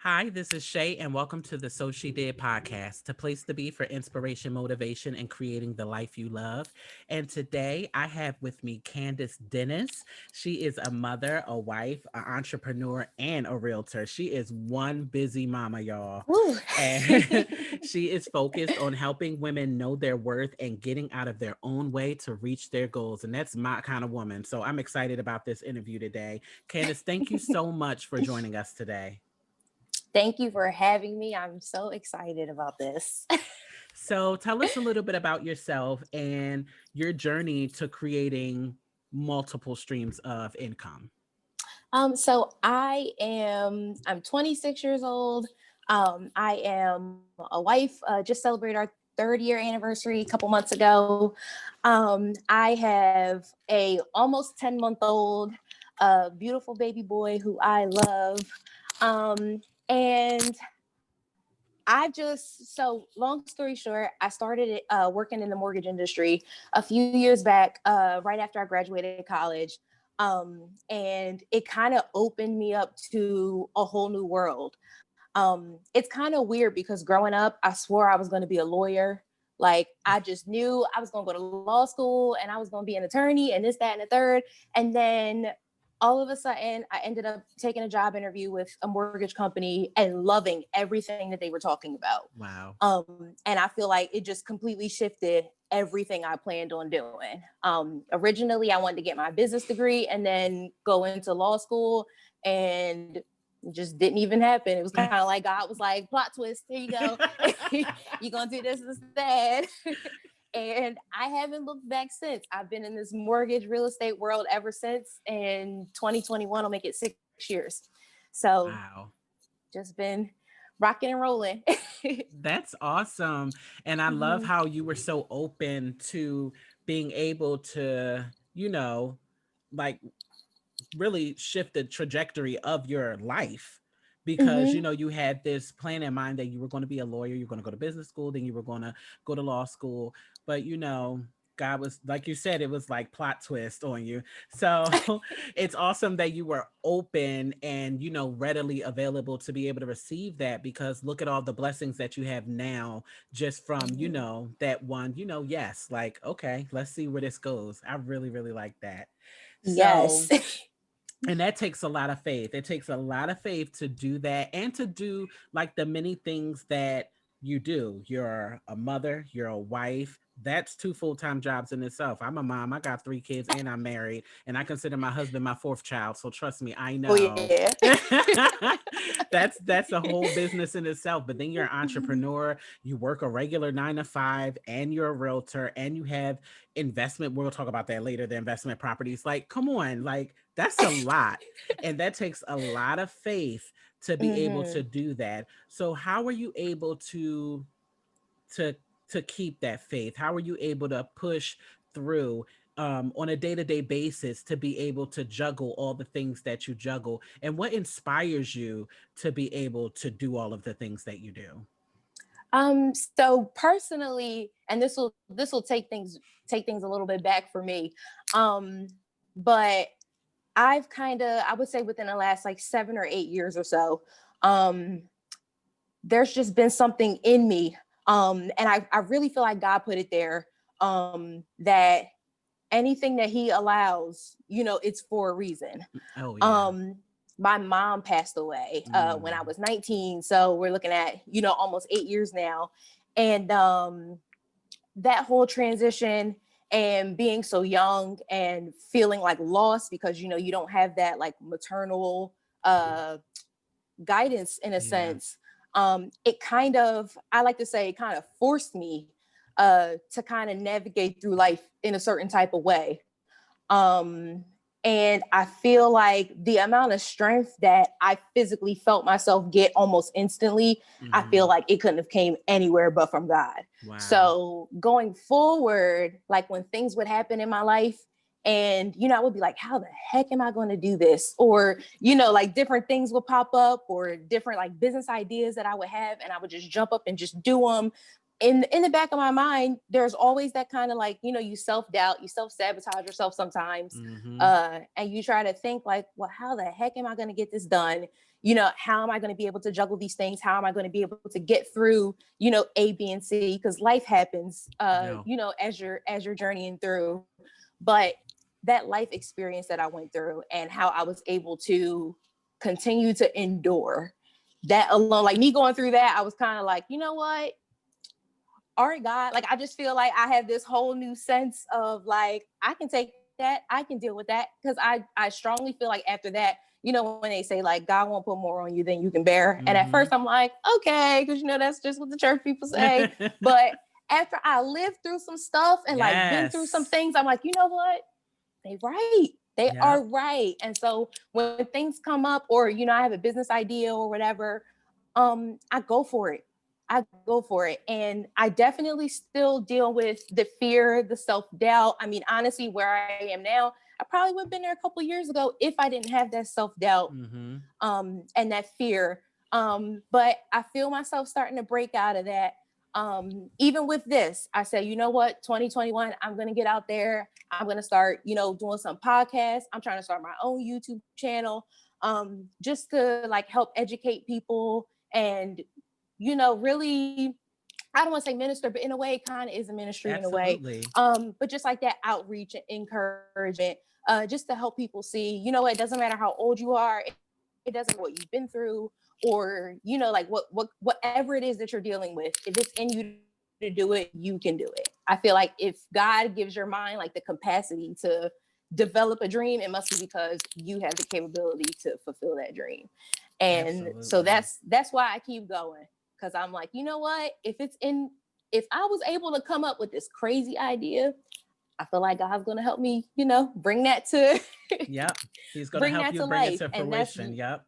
Hi, this is Shay, and welcome to the So She Did podcast, the place to be for inspiration, motivation, and creating the life you love. And today I have with me Candace Dennis. She is a mother, a wife, an entrepreneur, and a realtor. She is one busy mama, y'all. Woo. And she is focused on helping women know their worth and getting out of their own way to reach their goals. And that's my kind of woman. So I'm excited about this interview today. Candace, thank you so much for joining us today. Thank you for having me. I'm so excited about this. So tell us a little bit about yourself and your journey to creating multiple streams of income. I'm 26 years old. I am a wife, just celebrated our third year anniversary a couple months ago. I have a almost 10-month-old, beautiful baby boy who I love. And long story short, I started working in the mortgage industry a few years back, right after I graduated college. And it kind of opened me up to a whole new world. It's kind of weird because growing up, I swore I was going to be a lawyer. Like I just knew I was going to go to law school and I was going to be an attorney and this, that, and the third. And then all of a sudden I ended up taking a job interview with a mortgage company and loving everything that they were talking about. Wow. And I feel like it just completely shifted everything I planned on doing. Originally, I wanted to get my business degree and then go into law school, and it just didn't even happen. It was kind of like God was like, plot twist, here you go. You're going to do this instead. And I haven't looked back since. I've been in this mortgage real estate world ever since. And 2021 will make it 6 years. So Wow. just been rocking and rolling. That's awesome. And I love Mhm. how you were so open to being able to, like really shift the trajectory of your life because Mhm. you had this plan in mind that you were going to be a lawyer, you're going to go to business school, then you were going to go to law school, but God was, like you said, it was like plot twist on you. So it's awesome that you were open and readily available to be able to receive that, because look at all the blessings that you have now just from that one, yes, like, okay, let's see where this goes. I really really like that. So, Yes. and that takes a lot of faith. It takes a lot of faith to do that and to do like the many things that you do. You're a mother, you're a wife. That's two full-time jobs in itself. I'm a mom. I got 3 kids and I'm married, and I consider my husband my fourth child. So trust me, I Oh know. yeah. That's a whole business in itself. But then you're an entrepreneur, you work a regular 9 to 5, and you're a realtor, and you have investment. We'll talk about that later, the investment properties. Like, come on, like that's a lot. And that takes a lot of faith to be able to Mhm. do that. So how are you able to to keep that faith? How are you able to push through on a day-to-day basis to be able to juggle all the things that you juggle? And what inspires you to be able to do all of the things that you do? So personally, and this will take things a little bit back for me. Um, but I would say within the last like 7 or 8 years or so, um, there's just been something in me. And I really feel like God put it there. That anything that he allows, it's for a reason. Oh yeah. Um, my mom passed away when I Mm, was 19. So we're looking at, almost 8 years now. And that whole transition and being so young and feeling like lost because, you don't have that like maternal uh, guidance in a yeah. sense. It kind of, I like to say, it kind of forced me to kind of navigate through life in a certain type of way. Um, and I feel like the amount of strength that I physically felt myself get almost instantly, I feel Hmm. like it couldn't have came anywhere but from God. Wow. So going forward, like when things would happen in my life, and I would be like, how the heck am I going to do this? Or, like different things would pop up or different like business ideas that I would have, and I would just jump up and just do them. In the back of my mind, there's always that kind of like, you self-doubt, you self-sabotage yourself sometimes. Hmm. And you try to think like, well, how the heck am I going to get this done? how am I going to be able to juggle these things? How am I going to be able to get through, A, B, and C? Because life happens, Yeah. as you're journeying through. But that life experience that I went through and how I was able to continue to endure that alone, like me going through that, I was kind of like, you know what? All right, God, like I just feel like I have this whole new sense of like, I can take that, I can deal with that. Because I strongly feel like after that, when they say like God won't put more on you than you can bear. And at Mm-hmm. first I'm like, okay, because that's just what the church people say. But after I lived through some stuff and like been through some Yes. things, I'm like, you know what? They right. They are Yep. right. And so when things come up or, I have a business idea or whatever, I go for it. I go for it. And I definitely still deal with the fear, the self-doubt. I mean, honestly, where I am now, I probably would have been there a couple of years ago if I didn't have that self-doubt Mm-hmm. and that fear. But I feel myself starting to break out of that. Even with this, I said, you know what, 2021, I'm going to get out there. I'm going to start, doing some podcasts. I'm trying to start my own YouTube channel, just to like help educate people and, really, I don't want to say minister, but in a way, it kind of is a ministry in a way. Absolutely. But just like that outreach and encouragement, just to help people see, it doesn't matter how old you are. It doesn't matter what you've been through or, like whatever it is that you're dealing with. If it's in you to do it, you can do it. I feel like if God gives your mind like the capacity to develop a dream, it must be because you have the capability to fulfill that dream. And so that's Absolutely. why I keep going. Cause I'm like, you know what? If I was able to come up with this crazy idea, I feel like God's gonna help me, bring that to Yep. He's going to bring help that you to bring it life. to And that's fruition. Yep.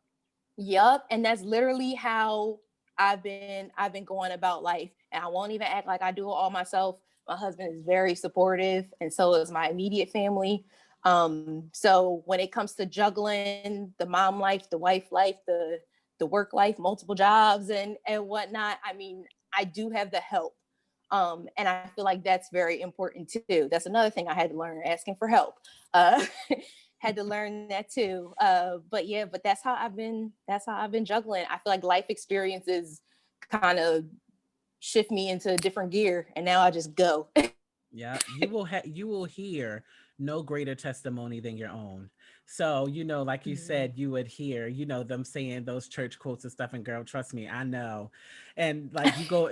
Yup. And that's literally how I've been going about life. And I won't even act like I do it all myself. My husband is very supportive, and so is my immediate family. So when it comes to juggling the mom life, the wife life, the work life, multiple jobs and whatnot, I mean, I do have the help. And I feel like that's very important too. That's another thing I had to learn, asking for help. Uh, had to learn that too. But yeah, but that's how I've been juggling. I feel like life experiences kind of shift me into a different gear, and now I just go. Yeah, you will hear no greater testimony than your own. So, like you said, you would hear, them saying those church quotes and stuff, and girl, trust me, I know. And like you go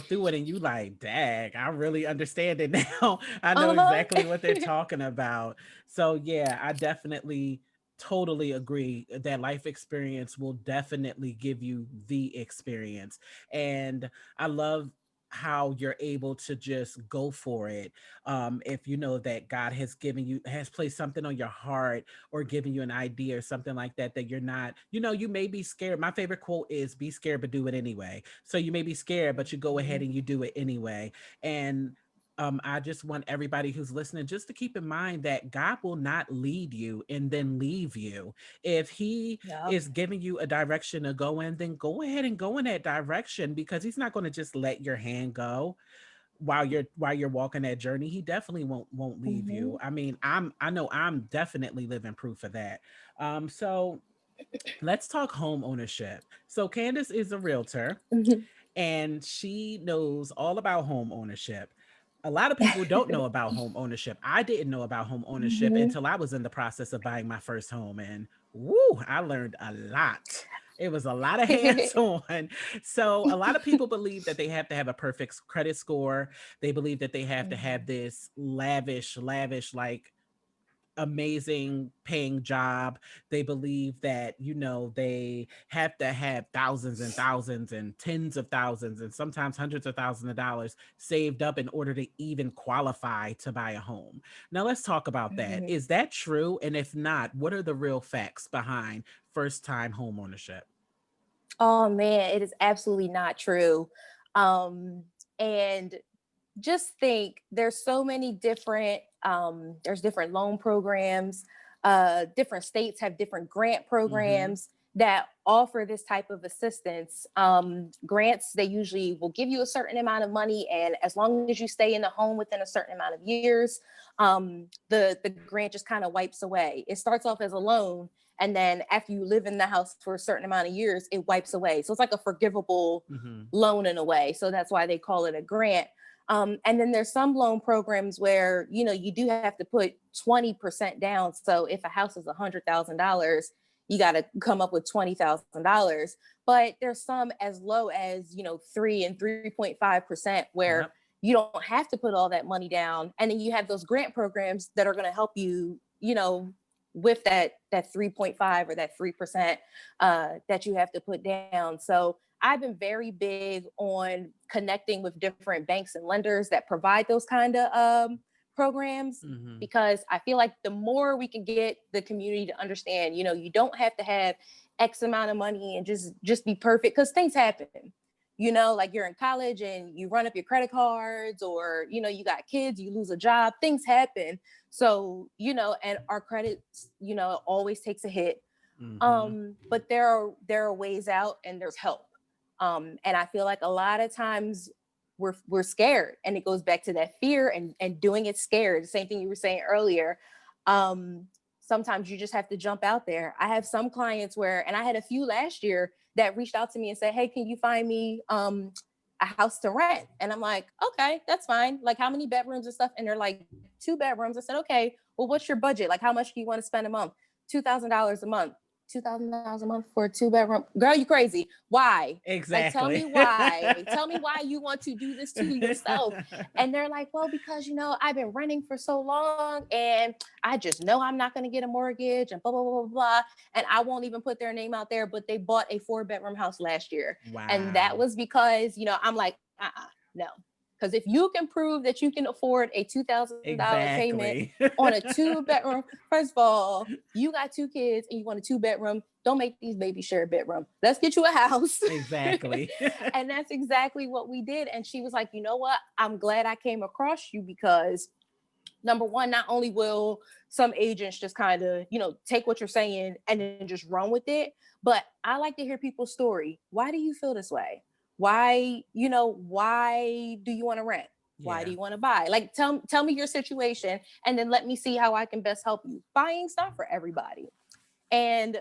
through it and you like, dag, I really understand it now. I know Uh-huh. exactly what they're talking about. So yeah, I definitely totally agree that life experience will definitely give you the experience. And I love how you're able to just go for it. If you know that God has placed something on your heart or given you an idea or something like that, that you're not, you may be scared. My favorite quote is be scared but do it anyway. So you may be scared but you go ahead and you do it anyway. And I just want everybody who's listening just to keep in mind that God will not lead you and then leave you. If He Yep. is giving you a direction to go in, then go ahead and go in that direction, because He's not going to just let your hand go while you're walking that journey. He definitely won't leave you. Mhm. I mean, I know I'm definitely living proof of that. So let's talk home ownership. So Candace is a realtor Mhm. and she knows all about home ownership. A lot of people don't know about home ownership. I didn't know about home ownership Mhm. until I was in the process of buying my first home. And woo, I learned a lot. It was a lot of hands on. So, a lot of people believe that they have to have a perfect credit score. They believe that they have to have Mhm. this lavish, like amazing paying job. They believe that, they have to have thousands and thousands and tens of thousands and sometimes hundreds of thousands of dollars saved up in order to even qualify to buy a home. Now, let's talk about that. Mhm. Is that true? And if not, what are the real facts behind first time home ownership? Oh man, it is absolutely not true. Um, and just think there's so many different there's different loan programs, different states have different grant Mm-hmm. programs that offer this type of assistance. Grants, they usually will give you a certain amount of money, and as long as you stay in the home within a certain amount of years, the grant just kind of wipes away. It starts off as a loan, And then after you live in the house for a certain amount of years, it wipes away. So it's like a forgivable loan in a way. So that's why they call it a grant. And then there's some loan programs where, you do have to put 20% down. So if a house is $100,000, you got to come up with $20,000. But there's some as low as, 3 and 3.5% where Yep. you don't have to put all that money down. And then you have those grant programs that are going to help you, with that 3.5 or that 3% that you have to put down. So I've been very big on connecting with different banks and lenders that provide those kind of programs, because I feel like the more we can get the community to understand, you don't have to have X amount of money and just be perfect, because things happen. Like you're in college and you run up your credit cards, or you got kids, you lose a job, things happen. So and our credit always takes a hit. But there are ways out, and there's help. And I feel like a lot of times we're scared, and it goes back to that fear and doing it scared. The same thing you were saying earlier. Sometimes you just have to jump out there. I have some clients and I had a few last year that reached out to me and said, hey, can you find me a house to rent? And I'm like, okay, that's fine. Like, how many bedrooms and stuff? And they're like, 2 bedrooms. I said, okay, well, what's your budget? Like, how much do you want to spend a month? $2,000 a month. $2,000 a month for a 2-bedroom. Girl, you crazy. Why? Like, tell Exactly. me why. Tell me why you want to do this to yourself. And they're like, well, because, I've been renting for so long, and I just know I'm not going to get a mortgage, and blah, blah, blah, blah, blah. And I won't even put their name out there, but they bought a 4-bedroom house last year. Wow. And that was because, I'm like, no. Because if you can prove that you can afford a $2,000 payment on a 2-bedroom, first of all, you got 2 kids and you want a 2-bedroom, don't make these babies share a bedroom. Let's get you a house. Exactly. And that's exactly what we did. And she was like, you know what? I'm glad I came across you, because number one, not only will some agents just kind of, take what you're saying and then just run with it, but I like to hear people's story. Why do you feel this way? Why do you want to rent? Why do you want to buy? Like, tell me your situation, and then let me see how I can best help you. Buying's not for everybody. And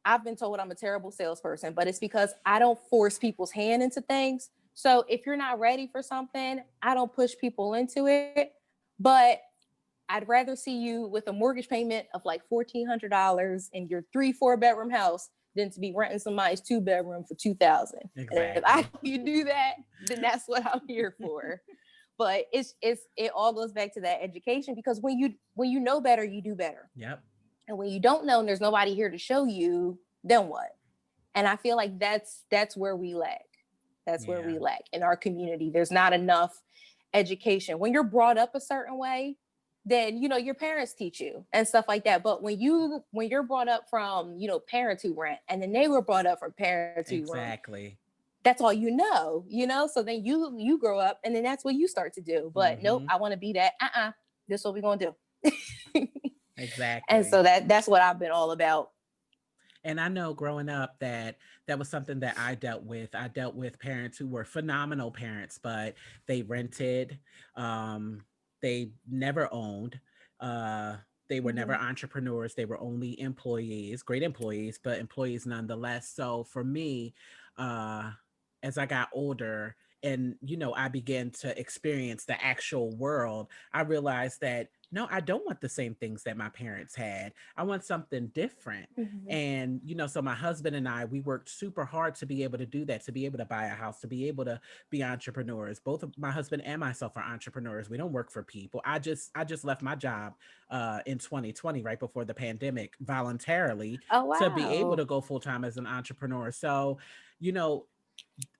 I've been told I'm a terrible salesperson, but it's because I don't force people's hand into things. So if you're not ready for something, I don't push people into it. But I'd rather see you with a mortgage payment of like $1,400 in your 3-4-bedroom house than to be renting somebody's 2-bedroom for $2,000. Exactly. And if I can do that, then that's what I'm here for. But it all goes back to that education, because when you know better, you do better. Yep. And when you don't know and there's nobody here to show you, then what? And I feel like that's where we lack. That's where we lack in our community. There's not enough education. When you're brought up a certain way, then your parents teach you and stuff like that. But when you're brought up from parents who rent, and then they were brought up from parents who rent, that's all so then you grow up, and then that's what you start to do. But nope, I want to be that. This is what we're gonna do. Exactly. And so that's what I've been all about. And I know growing up that was something that I dealt with. I dealt with parents who were phenomenal parents, but they rented. They never owned. They were never entrepreneurs. They were only employees, great employees, but employees nonetheless. So for me, as I got older and, I began to experience the actual world, I realized that no, I don't want the same things that my parents had. I want something different. And, so my husband and I, we worked super hard to be able to do that, to be able to buy a house, to be able to be entrepreneurs. Both of my husband and myself are entrepreneurs. We don't work for people. I just left my job in 2020, right before the pandemic, voluntarily to be able to go full time as an entrepreneur. So,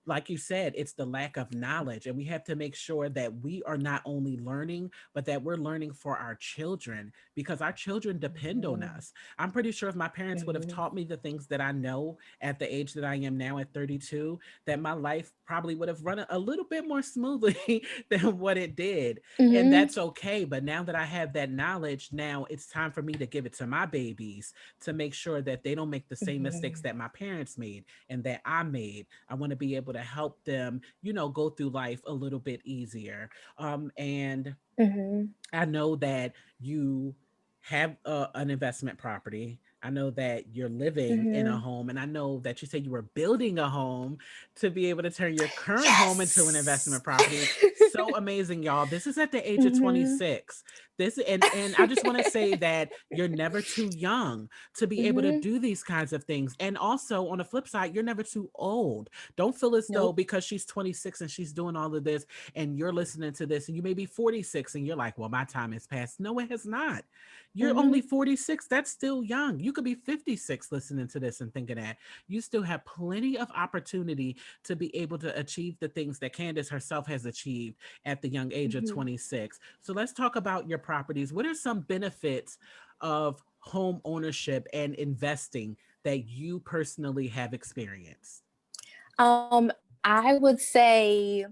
like you said, it's the lack of knowledge, and we have to make sure that we are not only learning, but that we're learning for our children, because our children depend on us. I'm pretty sure if my parents would have taught me the things that I know at the age that I am now at 32, that my life probably would have run a little bit more smoothly than what it did. And that's okay. But now that I have that knowledge, now it's time for me to give it to my babies to make sure that they don't make the same mistakes that my parents made and that I made. I want to be able to help them, go through life a little bit easier. And I know that you have an investment property. I know that you're living in a Mm-hmm. home, and I know that you said you were building a home to be able to turn your current home into an Yes. investment property. So amazing, y'all. This is at the age of Mm-hmm. 26. This and I just want to say that you're never too young to be able to Mm-hmm. do these kinds of things. And also on the flip side, you're never too old. Don't feel as though Nope. because she's 26 and she's doing all of this and you're listening to this and you may be 46 and you're like, well, my time has passed. No, it has not. You're Mm-hmm. only 46. That's still young. You could be 56 listening to this and thinking that you still have plenty of opportunity to be able to achieve the things that Candace herself has achieved at the young age of Mm-hmm. 26. So let's talk about your properties. What are some benefits of home ownership and investing that you personally have experienced? I would say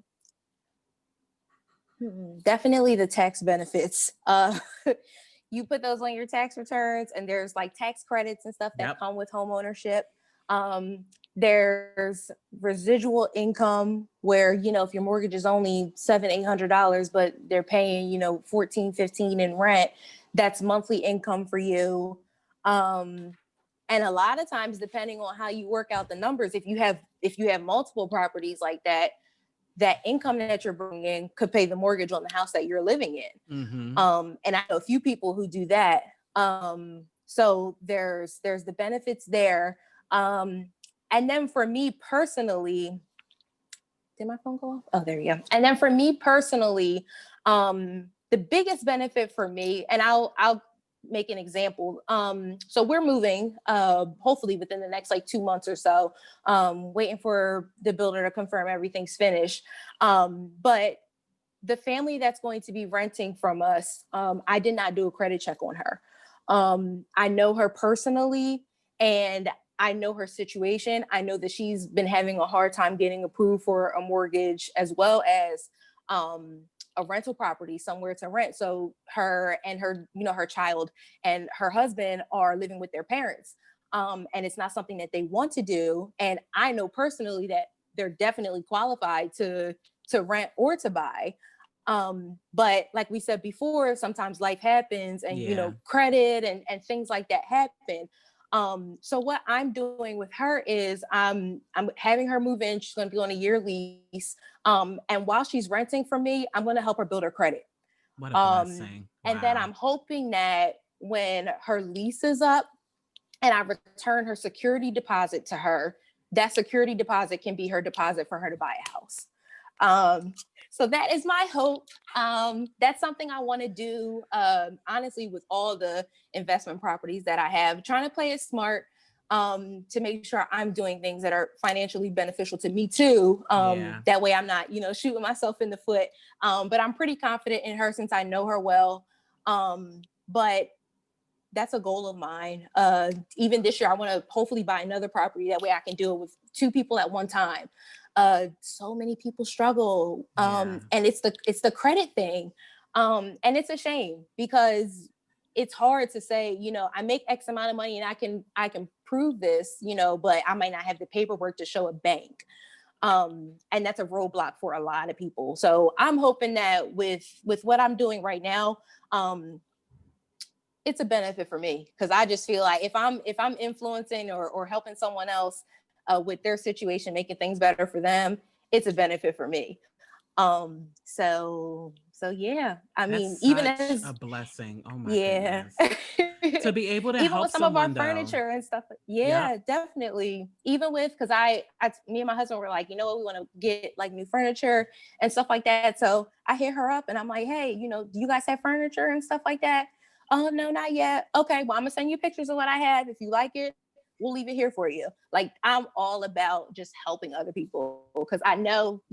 definitely the tax benefits. You put those on your tax returns, and there's like tax credits and stuff that Yep. come with home ownership. There's residual income where, if your mortgage is only $700-800, but they're paying, 14, 15 in rent, that's monthly income for you. Um, and a lot of times, depending on how you work out the numbers, if you have multiple properties like that, that income that you're bringing in could pay the mortgage on the house that you're living in. Mm-hmm. And I know a few people who do that. So there's the benefits there. And then for me personally, did my phone go off? Oh, there you go. And then for me personally, the biggest benefit for me, and I'll make an example. So we're moving, hopefully within the next like 2 months or so, waiting for the builder to confirm everything's finished. But the family that's going to be renting from us, I did not do a credit check on her. I know her personally, and I know her situation. I know that she's been having a hard time getting approved for a mortgage as well as a rental property somewhere to rent. So her and her child and her husband are living with their parents. And it's not something that they want to do. And I know personally that they're definitely qualified to rent or to buy. But like we said before, sometimes life happens and, Yeah. credit and things like that happen. So what I'm doing with her is I'm having her move in. She's going to be on a year lease. And while she's renting from me, I'm going to help her build her credit. What a blessing. And then Wow. I'm hoping that when her lease is up and I return her security deposit to her, that security deposit can be her deposit for her to buy a house. Um, so that is my hope. That's something I want to do, honestly, with all the investment properties that I have, trying to play it smart, to make sure I'm doing things that are financially beneficial to me too. Yeah. That way I'm not, shooting myself in the foot. But I'm pretty confident in her since I know her well. But that's a goal of mine. Even this year, I want to hopefully buy another property. That way I can do it with two people at one time. So many people struggle. Yeah. And it's the credit thing. And it's a shame because it's hard to say, I make X amount of money and I can prove this, but I might not have the paperwork to show a bank. And that's a roadblock for a lot of people. So I'm hoping that with what I'm doing right now, it's a benefit for me because I just feel like if I'm influencing or helping someone else with their situation, making things better for them, it's a benefit for me. So yeah, I That's mean, even such as a blessing. Oh my yeah, goodness. To be able to even help with some of our someone though. furniture and stuff. Yep. Yeah, definitely. Even with because me and my husband were like, you know what, we want to get like new furniture and stuff like that. So I hit her up and I'm like, hey, do you guys have furniture and stuff like that? Oh no, not yet. Okay, well, I'm gonna send you pictures of what I have. If you like it, we'll leave it here for you. Like I'm all about just helping other people because I know,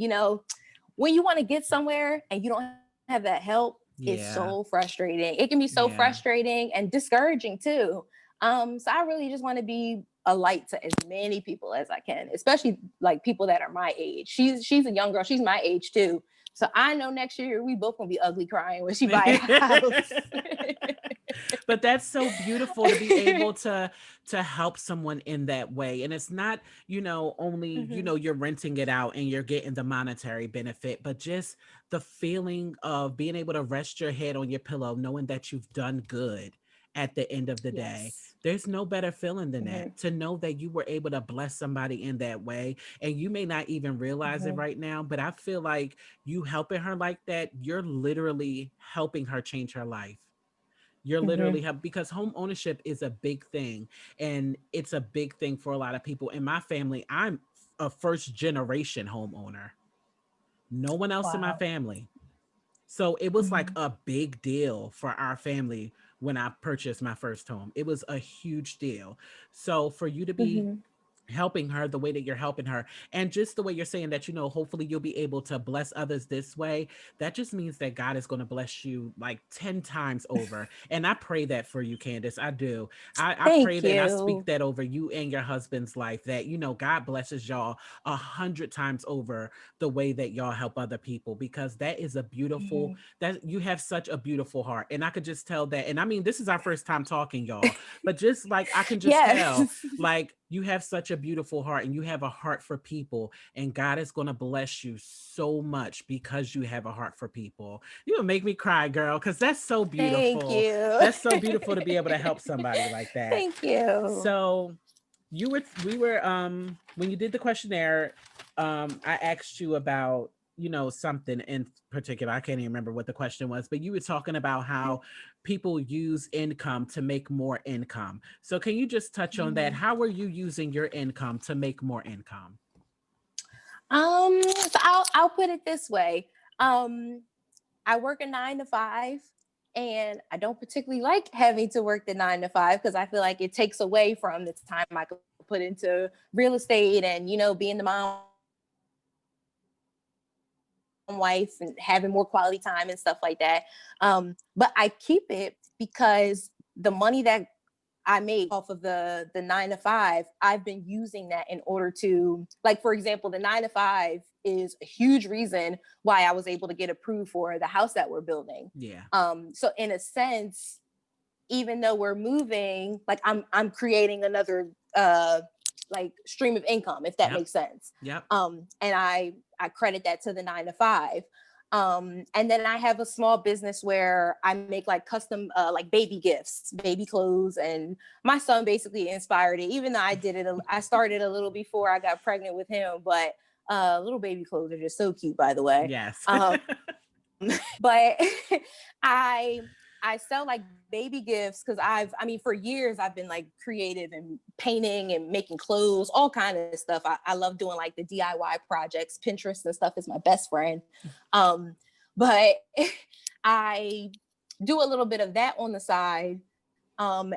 when you want to get somewhere and you don't have that help, it's so Yeah. frustrating. It can be so Yeah. frustrating and discouraging too. So I really just want to be a light to as many people as I can, especially like people that are my age. She's a young girl. She's my age too. So I know next year we both gonna be ugly crying when she buy a house. But that's so beautiful to be able to help someone in that way. And it's not, only, Mhm. you're renting it out and you're getting the monetary benefit, but just the feeling of being able to rest your head on your pillow knowing that you've done good at the end of the day. Yes. There's no better feeling than Mm-hmm. that, to know that you were able to bless somebody in that way. And you may not even realize it Mm-hmm. right now, but I feel like you helping her like that, you're literally helping her change her life. You're Mm-hmm. literally because home ownership is a big thing, and it's a big thing for a lot of people. In my family, I'm a first generation homeowner. No one else in my Wow. family. So it was like Mm-hmm. a big deal for our family when I purchased my first home. It was a huge deal. So for you to be Mm-hmm. helping her the way that you're helping her, and just the way you're saying that, hopefully you'll be able to bless others this way, that just means that God is going to bless you like 10 times over. And I pray that for you, Candace. I do. I pray Thank that, and I speak you. that over you and your husband's life, that God blesses y'all 100 times over the way that y'all help other people, because that is a beautiful, Mhm. that you have such a beautiful heart. And I could just tell that. And I mean, this is our first time talking, y'all, but just like I can just tell, Yes. like, you have such a beautiful heart, and you have a heart for people, and God is going to bless you so much because you have a heart for people. You will make me cry, girl, because that's so Thank beautiful. you. That's so beautiful to be able to help somebody like that. Thank you. So we were when you did the questionnaire, I asked you about, something in particular. I can't even remember what the question was, but you were talking about how people use income to make more income. So can you just touch on that? Mhm. How are you using your income to make more income? So I'll put it this way. Um, I work a 9 to 5, and I don't particularly like having to work the 9 to 5 because I feel like it takes away from the time I could put into real estate and being the mom wife and having more quality time and stuff like that. But I keep it because the money that I made off of the 9 to 5, I've been using that in order to, like, for example, the 9 to 5 is a huge reason why I was able to get approved for the house that we're building. Yeah. So in a sense, even though we're moving, like I'm creating another like stream of income, if that Yep. makes sense. Yep. And I credit that to the 9 to 5. And then I have a small business where I make like custom like baby gifts, baby clothes, and my son basically inspired it. Even though I started a little before I got pregnant with him, but little baby clothes are just so cute, by the way. Yes. But I I sell like baby gifts because I mean, for years I've been like creative and painting and making clothes, all kind of stuff. I love doing like the DIY projects. Pinterest and stuff is my best friend. But I do a little bit of that on the side. Um,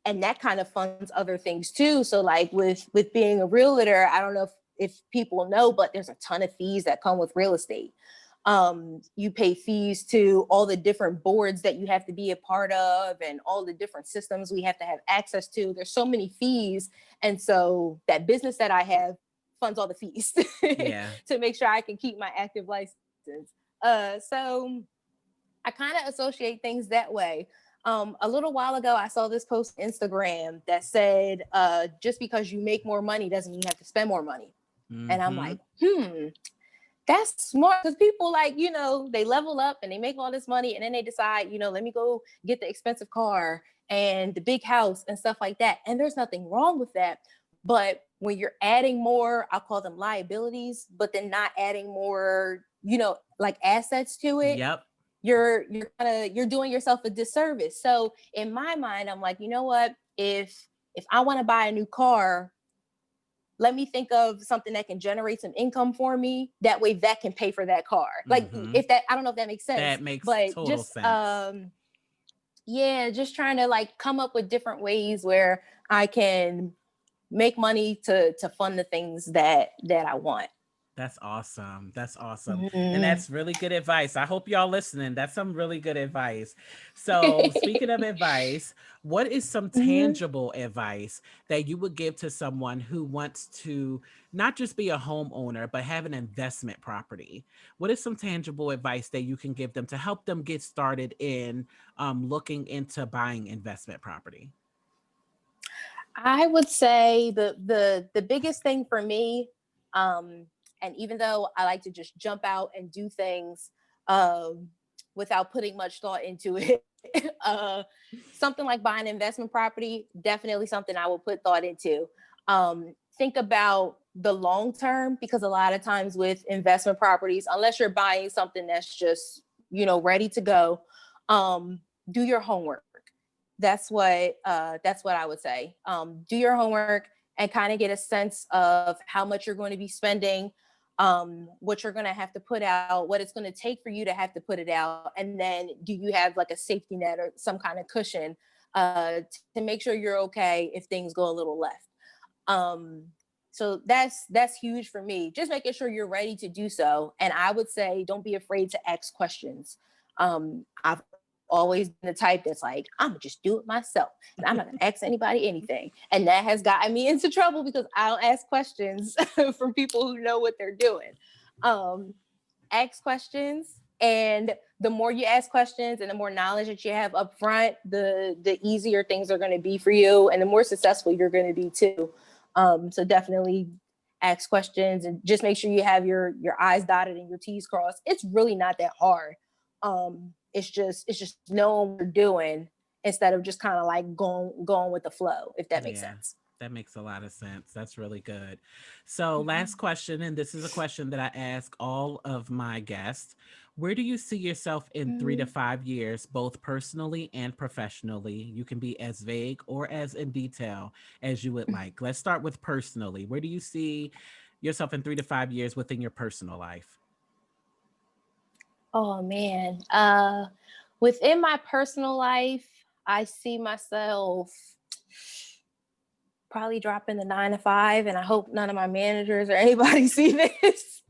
and that kind of funds other things too. So like with being a realtor, I don't know if people know, but there's a ton of fees that come with real estate. You pay fees to all the different boards that you have to be a part of and all the different systems we have to have access to. There's so many fees. And so that business that I have funds all the fees Yeah. to make sure I can keep my active license. So I kind of associate things that way. A little while ago, I saw this post on Instagram that said, just because you make more money doesn't mean you have to spend more money. And I'm Mm-hmm. like, that's smart, because people like, they level up and they make all this money and then they decide, let me go get the expensive car and the big house and stuff like that. And there's nothing wrong with that. But when you're adding more, I'll call them liabilities, but then not adding more, like assets to it, Yep. you're doing yourself a disservice. So in my mind, I'm like, you know what? If I want to buy a new car, let me think of something that can generate some income for me. That way that can pay for that car. Like, Mm-hmm. if that, I don't know if that makes sense, That makes but total just, sense. yeah, just trying to like come up with different ways where I can make money to fund the things that I want. That's awesome. That's awesome. And Mhm. that's really good advice. I hope y'all listening. That's some really good advice. So, speaking of advice, what is some Mhm. tangible advice that you would give to someone who wants to not just be a homeowner, but have an investment property? What is some tangible advice that you can give them to help them get started in looking into buying investment property? I would say the biggest thing for me, um, and even though I like to just jump out and do things, um, without putting much thought into it. Something like buying investment property, definitely something I will put thought into. Think about the long term, because a lot of times with investment properties, unless you're buying something that's just, ready to go, do your homework. That's what I would say. Do your homework and kind of get a sense of how much you're going to be spending, what you're going to have to put out, what it's going to take for you to have to put it out. And then do you have like a safety net or some kind of cushion to make sure you're okay if things go a little left. So that's huge for me. Just making sure you're ready to do so. And I would say, don't be afraid to ask questions. I've always been the type that's like, I'm gonna just do it myself and I'm not gonna ask anybody anything. And that has gotten me into trouble because I don't ask questions from people who know what they're doing. Ask questions, and the more you ask questions and the more knowledge that you have up front, the easier things are going to be for you and the more successful you're going to be too. So definitely ask questions and just make sure you have your I's dotted and your T's crossed. It's really not that hard. It's just knowing what you're doing instead of just kind of like going with the flow, if that makes Yeah, sense. that makes a lot of sense. That's really good. So, last question, and this is a question that I ask all of my guests. Where do you see yourself in 3 to 5 years, both personally and professionally? You can be as vague or as in detail as you would like. Let's start with personally. Where do you see yourself in 3 to 5 years within your personal life? Oh man. Within my personal life, I see myself probably dropping the 9 to 5, and I hope none of my managers or anybody see this.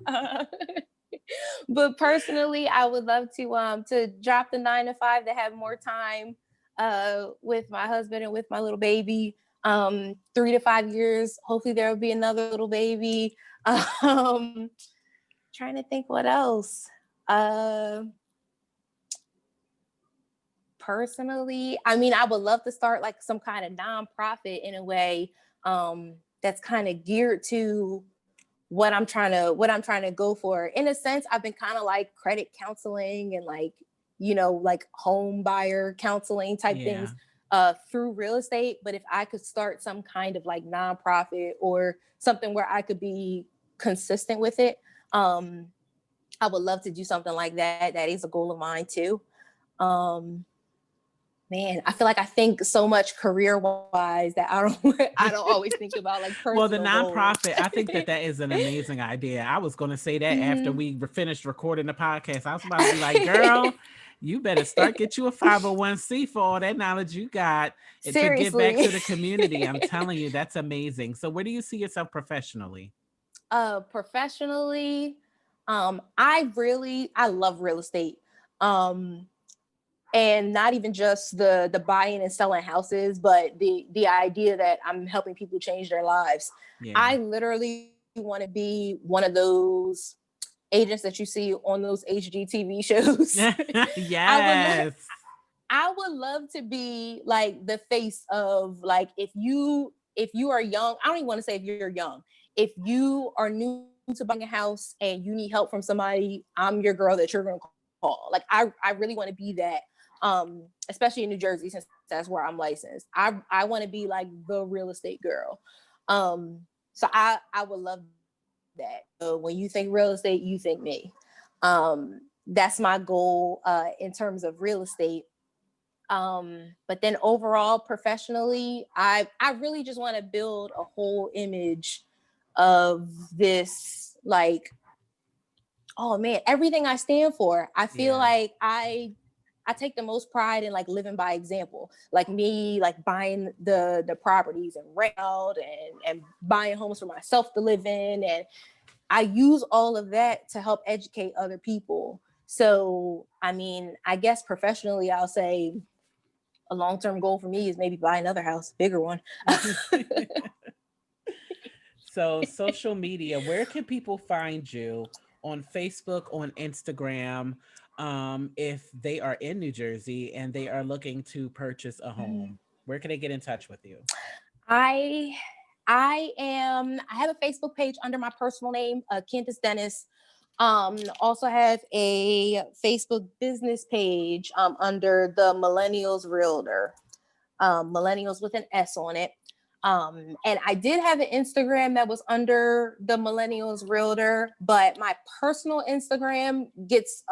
But personally, I would love to drop the 9 to 5 to have more time with my husband and with my little baby. 3 to 5 years, hopefully there will be another little baby. Um, Trying to think what else. Uh, Personally, I mean, I would love to start like some kind of nonprofit in a way that's kind of geared to what I'm trying to go for. In a sense, I've been kind of like credit counseling and like, like home buyer counseling type Yeah. things through real estate. But if I could start some kind of like nonprofit or something where I could be consistent with it, um, I would love to do something like that. That is a goal of mine too. Um, Man, I feel like I think so much career wise that I don't I don't always think about like Well, the personal goals. nonprofit, I think that that is an amazing idea. I was going to say that after Mhm. we finished recording the podcast. I was about to be like, girl, you better start get you a 501c for all that knowledge you got to give back Seriously. to the community. I'm telling you, that's amazing. So, where do you see yourself professionally? Professionally, I love real estate. Um and not even just the buying and selling houses, but the idea that I'm helping people change their lives. Yeah. I literally want to be one of those agents that you see on those HGTV shows. I would love Yes. I would love to be like the face of like if you are young, I don't even want to say if you're young. If you are new to buying a house and you need help from somebody, I'm your girl that you're gonna call. Like I really want to be that. Especially in New Jersey, since that's where I'm licensed. I want to be like the real estate girl. So I would love that. So when you think real estate, you think me. That's my goal in terms of real estate. But then overall, professionally, I really just want to build a whole image of this, like, oh man, everything I stand for. I feel Yeah. like I take the most pride in like living by example. Like me, like buying the properties and rent out and buying homes for myself to live in. And I use all of that to help educate other people. So I mean, I guess professionally, I'll say a long-term goal for me is maybe buy another house, bigger one. So, social media, where can people find you on Facebook, on Instagram, if they are in New Jersey and they are looking to purchase a home? Where can they get in touch with you? I I have a Facebook page under my personal name, Candace Dennis. Also have a Facebook business page under the Millennials Realtor, Millennials with an S on it. And I did have an Instagram that was under the Millennials Realtor, but my personal Instagram gets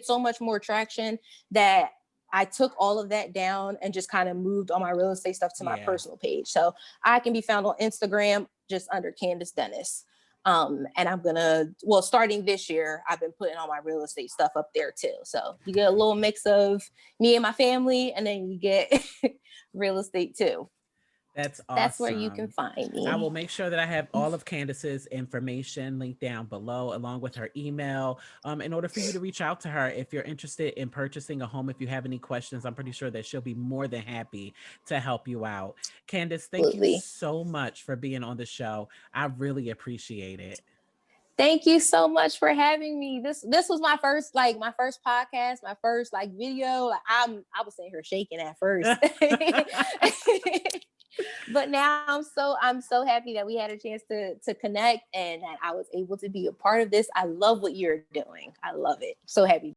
so much more traction that I took all of that down and just kind of moved all my real estate stuff to my personal page. So I can be found on Instagram just under Candace Dennis. And I'm starting this year, I've been putting all my real estate stuff up there too. So you get a little mix of me and my family, and then you get real estate too. That's awesome. That's where you can find me. I will make sure that I have all of Candace's information linked down below, along with her email, in order for you to reach out to her if you're interested in purchasing a home. If you have any questions, I'm pretty sure that she'll be more than happy to help you out. Candace, thank you so much for being on the show. I really appreciate it. Thank you so much for having me. This was my first podcast, my first video. I was sitting here shaking at first. But now I'm so happy that we had a chance to connect and that I was able to be a part of this. I love what you're doing. I love it. So happy.